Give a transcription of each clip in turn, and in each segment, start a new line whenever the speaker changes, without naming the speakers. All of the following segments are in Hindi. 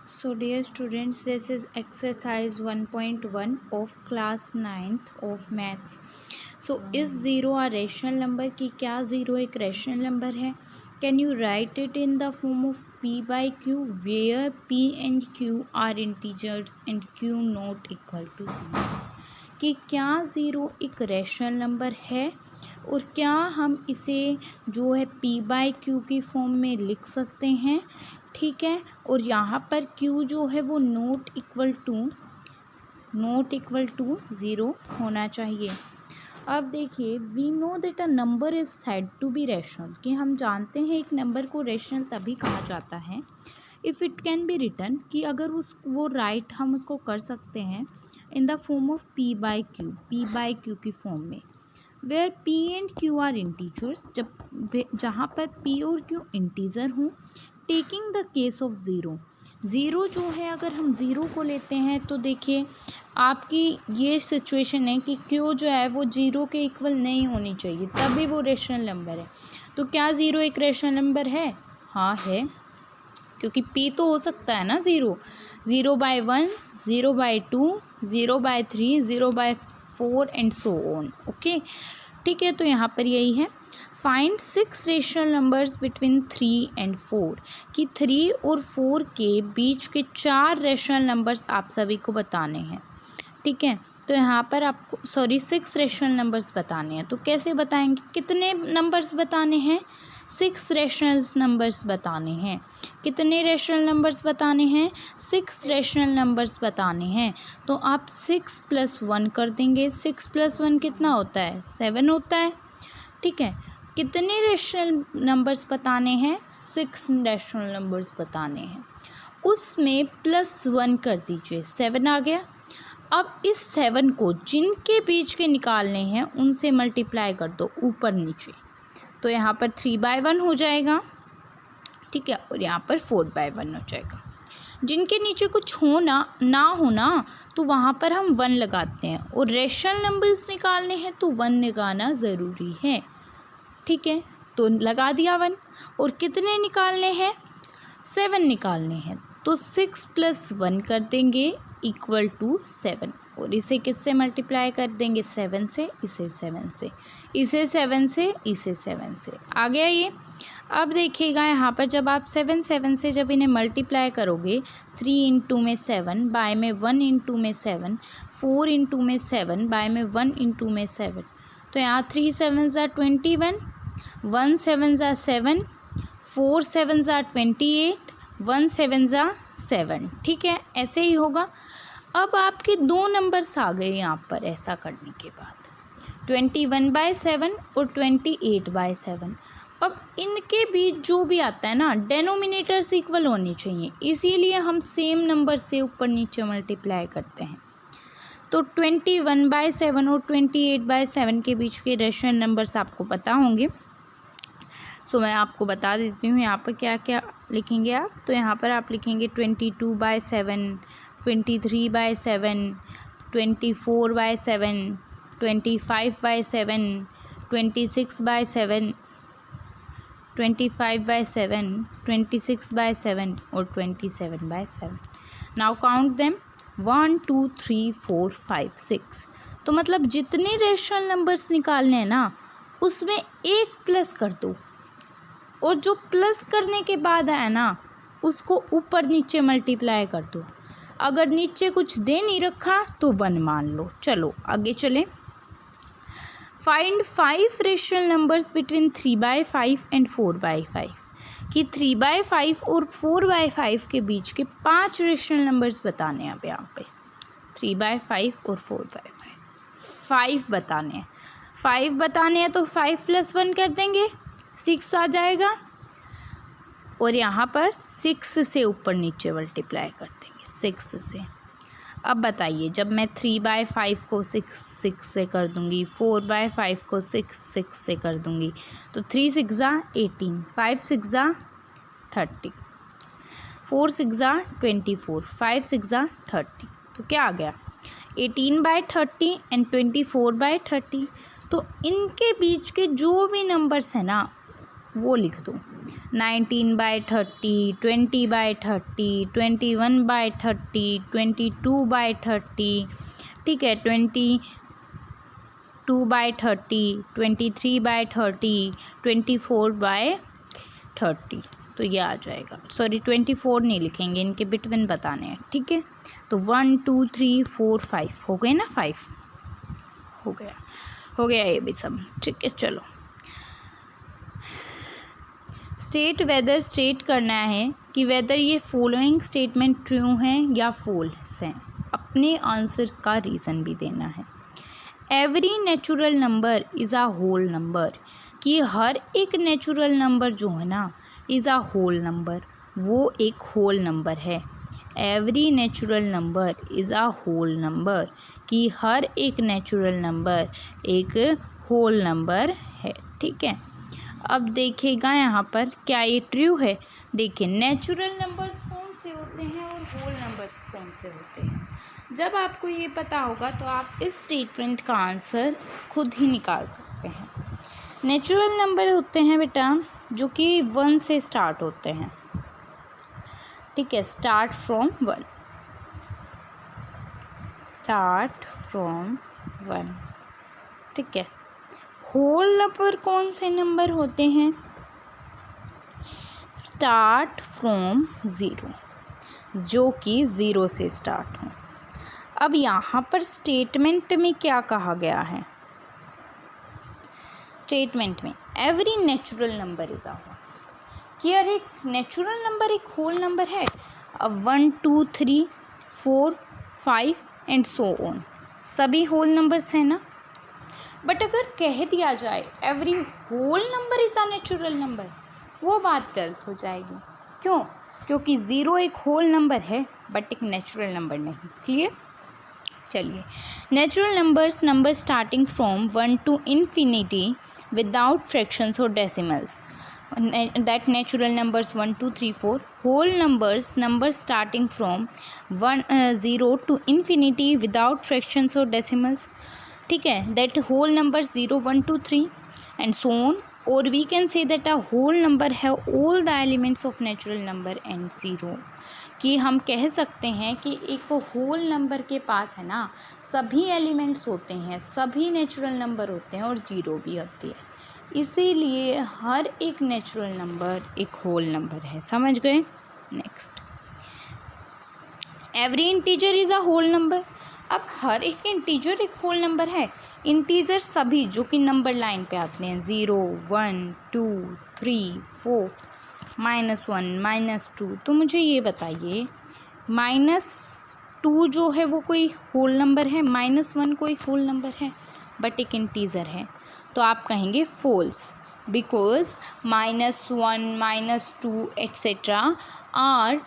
So dear students, this is exercise 1.1 of class 9th of maths. So is zero a rational number? कि क्या ज़ीरो एक rational number है? Can you write it in the form of p by q where p and q are integers and q not equal to 0? कि क्या ज़ीरो एक रैशनल नंबर है और क्या हम इसे जो है p बाई क्यू की फॉर्म में लिख सकते हैं, ठीक है। और यहाँ पर q जो है वो नॉट इक्वल टू ज़ीरो होना चाहिए। अब देखिए, we know that a number is said to be rational, कि हम जानते हैं एक नंबर को रैशनल तभी कहा जाता है if it can be written, कि अगर वो राइट हम उसको कर सकते हैं in the form of p by Q की फॉर्म में, where p and q are integers, जहाँ पर p और q इंटीजर हों। Taking the case of zero जो है, अगर हम ज़ीरो को लेते हैं तो देखिए आपकी ये सिचुएशन है कि q जो है वो ज़ीरो के इक्वल नहीं होनी चाहिए, तभी वो रेशनल नंबर है। तो क्या ज़ीरो एक रेशनल नंबर है? हाँ है, क्योंकि p तो हो सकता है ना zero by one, zero by two, zero by three, zero by four and so on. Okay, ठीक है। तो यहाँ पर यही है, find 6 rational numbers between 3 and 4, कि 3 और 4 के बीच के 4 रेशनल नंबर्स आप सभी को बताने हैं, ठीक है। तो यहाँ पर आपको 6 रेशनल नंबर्स बताने हैं। तो कैसे बताएंगे? कितने नंबर्स बताने हैं? 6 रेशनल नंबर्स बताने हैं। कितने रेशनल नंबर्स बताने हैं? 6 रेशनल नंबर्स बताने हैं। तो आप 6 + 1 कर देंगे। 6 + 1 कितना होता है? 7 होता है, ठीक है। कितने रेशनल नंबर्स बताने हैं? 6 रेशनल नंबर्स बताने हैं। उसमें +1 कर दीजिए, 7 आ गया। अब इस 7 को जिनके बीच के निकालने हैं उनसे मल्टीप्लाई कर दो ऊपर नीचे, तो यहाँ पर 3/1 हो जाएगा, ठीक है। और यहाँ पर 4/1 हो जाएगा। जिनके नीचे कुछ ना होना तो वहाँ पर हम 1 लगाते हैं, और रेशनल नंबर्स निकालने हैं तो 1 लगाना ज़रूरी है, ठीक है। तो लगा दिया 1। और कितने निकालने हैं? 7 निकालने हैं। तो 6 + 1 कर देंगे इक्वल टू 7, और इसे किससे मल्टीप्लाई कर देंगे? 7 से, इसे 7 से, इसे 7 से, इसे 7 से। आ गया ये। अब देखिएगा यहाँ पर जब आप 7 से जब इन्हें मल्टीप्लाई करोगे, 3 इंटू में 7, बाय में 1 इंटू में 7, 4 इंटू में 7, बाय में 1 इंटू में 7, तो यहाँ 3 7 ज़ा 21, 1 7 ज़ा 7, 4 7 ज़ा 28, 1 7 ज़ा 7, ठीक है। ऐसे ही होगा। अब आपके 2 नंबर्स आ गए यहाँ पर ऐसा करने के बाद, 21/7 और 28/7। अब इनके बीच जो भी आता है ना, डेनोमिनेटर्स इक्वल होने चाहिए, इसीलिए हम सेम नंबर से ऊपर नीचे मल्टीप्लाई करते हैं। तो 21/7 और 28/7 के बीच के रेशनल नंबर्स आपको पता होंगे। सो मैं आपको बता देती हूँ यहाँ पर क्या क्या लिखेंगे आप। तो यहाँ पर आप लिखेंगे 22/7, 23/7, 24/7, 25/7, 26/7, 25/7, 26/7 और 27/7। Now count them, 1 2 3 4 5 6। तो मतलब जितने रेशनल नंबर्स निकालने हैं ना, उसमें एक प्लस कर दो, और जो प्लस करने के बाद है ना उसको ऊपर नीचे मल्टीप्लाई कर दो। अगर नीचे कुछ दे नहीं रखा तो 1 मान लो। चलो आगे चलें। Find 5 rational numbers between 3/5 and 4/5, कि 3/5 और 4/5 के बीच के 5 रेशनल नंबर्स बताने हैं। अब यहाँ पे 3/5 और 4/5 5 बताने हैं। 5 बताने हैं तो 5 + 1 कर देंगे, 6 आ जाएगा। और यहाँ पर 6 से ऊपर नीचे मल्टीप्लाई कर देंगे 6 से। अब बताइए, जब मैं 3/5 को 6 से कर दूँगी, 4/5 को 6 से कर दूँगी, तो 3 6 ज़ा 18, 5 6 ज़ा 30, 4 6 ज़ा 24, 5 6 ज़ा 30। तो क्या आ गया? 18/30 एंड 24/30। तो इनके बीच के जो भी नंबर्स हैं ना, वो लिख दो। 19/30, 20/30, 21/30, 22/30, ठीक है, 22/30, 23/30, 24/30, तो ये आ जाएगा। सॉरी 24 नहीं लिखेंगे, इनके बिटवीन बताने हैं, ठीक है। तो 1 2 3 4 5 हो गए ना, 5 हो गया ये भी सब, ठीक है। चलो स्टेट वेदर, स्टेट करना है कि वेदर ये फॉलोइंग स्टेटमेंट ट्रू हैं या फॉल्स हैं। अपने आंसर्स का रीज़न भी देना है। Every natural number is a whole number, कि हर एक नेचुरल नंबर जो है ना इज़ अ होल नंबर, वो एक होल नंबर है। Every natural number is a whole number, कि हर एक नेचुरल नंबर एक होल नंबर है, ठीक है। अब देखिएगा यहाँ पर क्या ये ट्रू है। देखिए नेचुरल नंबर्स कौन से होते हैं और होल नंबर्स कौन से होते हैं। जब आपको ये पता होगा तो आप इस स्टेटमेंट का आंसर खुद ही निकाल सकते हैं। नेचुरल नंबर होते हैं बेटा जो कि 1 से स्टार्ट होते हैं, ठीक है, स्टार्ट फ्रॉम 1, ठीक है। होल नंबर कौन से नंबर होते हैं, स्टार्ट फ्रॉम 0, जो कि 0 से स्टार्ट हो। अब यहाँ पर स्टेटमेंट में क्या कहा गया है, स्टेटमेंट में every natural number is a whole, कि यार एक नेचुरल नंबर एक होल नंबर है। अब 1 2 3 4 5 एंड सो ऑन सभी होल नंबर्स हैं ना। बट अगर कह दिया जाए every whole number is a natural number, वो बात गलत हो जाएगी। क्यों? क्योंकि 0 एक होल नंबर है बट एक नेचुरल नंबर नहीं। क्लियर? चलिए, natural numbers number starting from 1 to infinity without fractions or decimals, that natural numbers 1 2 3 4. Whole numbers numbers starting from 0 to infinity without fractions or decimals, ठीक है, that whole numbers 0 1 2 3 and so on. Or we can say that a whole number have all the elements of natural number and 0, कि हम कह सकते हैं कि एक होल नंबर के पास है ना सभी एलिमेंट्स होते हैं, सभी नेचुरल नंबर होते हैं और 0 भी होती है, इसीलिए हर एक नेचुरल नंबर एक होल नंबर है। समझ गए? Next, every integer is a whole number. अब हर एक इंटीजर एक होल नंबर है। इंटीजर सभी जो कि नंबर लाइन पे आते हैं 0 1 2 3 4 -1 -2, तो मुझे ये बताइए -2 जो है वो कोई होल नंबर है, -1 कोई होल नंबर है, बट एक इंटीजर है, तो आप कहेंगे false, because -1 -2 etcetera are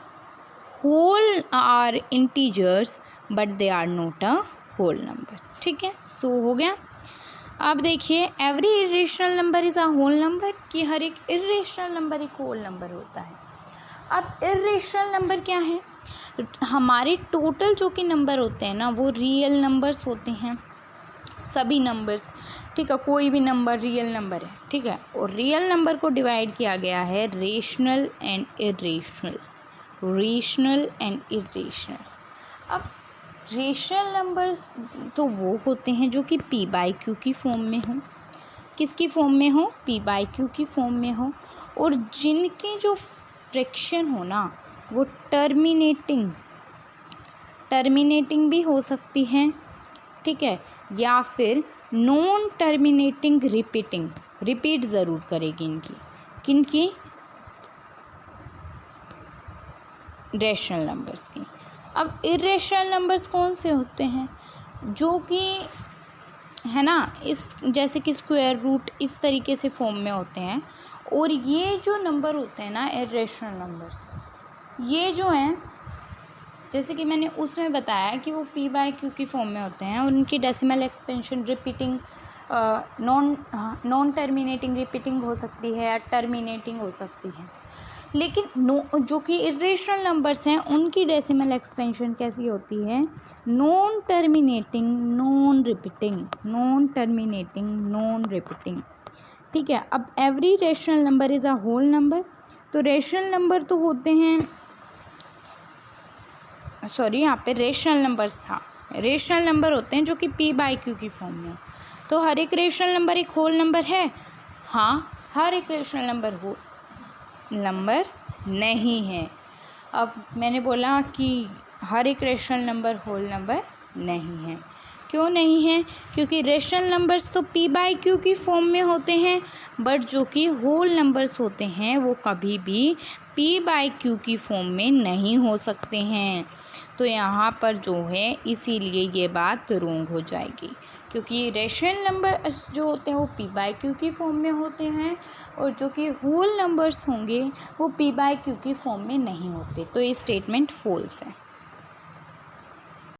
whole are integers but they are not a whole number, ठीक है। सो हो गया। अब देखिए every irrational number is a whole number, कि हर एक इरेशनल नंबर एक होल नंबर होता है। अब इरेशनल नंबर क्या है, हमारे टोटल जो कि नंबर होते हैं ना वो रियल नंबर्स होते हैं, सभी नंबर्स, ठीक है, कोई भी नंबर रियल नंबर है, ठीक है। और रियल नंबर को डिवाइड किया गया है rational and irrational, rational and irrational. अब रेशनल नंबर्स तो वो होते हैं जो कि p/q की फॉर्म में हो, किसकी फॉर्म में हो, p/q की फॉर्म में हो, और जिनकी जो फ्रैक्शन हो ना वो टर्मिनेटिंग भी हो सकती है, ठीक है, या फिर नॉन टर्मिनेटिंग रिपीट ज़रूर करेगी इनकी, किनकी, रेशनल नंबर्स की। अब इरेशनल नंबर्स कौन से होते हैं, जो कि है ना इस जैसे कि स्क्वायर रूट इस तरीके से फॉर्म में होते हैं, और ये जो नंबर होते हैं ना इरेशनल नंबर्स, ये जो हैं जैसे कि मैंने उसमें बताया कि वो p/q की फॉर्म में होते हैं और उनकी decimal expansion repeating non terminating repeating हो सकती है या टर्मिनेटिंग हो सकती है। लेकिन जो कि इरेशनल नंबर्स हैं उनकी डेसिमल एक्सपेंशन कैसी होती है, नॉन टर्मिनेटिंग नॉन रिपीटिंग, ठीक है। अब every rational number is a whole number, तो रेशनल नंबर तो होते हैं, सॉरी यहाँ पे रेशनल नंबर्स था, रेशनल नंबर होते हैं जो कि पी बाई क्यू की फॉर्म में हो। तो हर एक रेशनल नंबर एक होल नंबर है? हाँ, हर एक रेशनल नंबर होल नंबर नहीं है। अब मैंने बोला कि हर एक रेशनल नंबर होल नंबर नहीं है। क्यों नहीं है? क्योंकि रेशनल नंबर्स तो पी बाई क्यू की फॉर्म में होते हैं, बट जो कि होल नंबर्स होते हैं वो कभी भी पी बाई क्यू की फॉर्म में नहीं हो सकते हैं। तो यहाँ पर जो है इसीलिए ये बात रोंग हो जाएगी, क्योंकि रेशनल नंबर्स जो होते हैं वो पी बाई क्यू की फॉर्म में होते हैं और जो कि होल नंबर्स होंगे वो पी बाई क्यू की फॉर्म में नहीं होते। तो ये स्टेटमेंट फॉल्स है।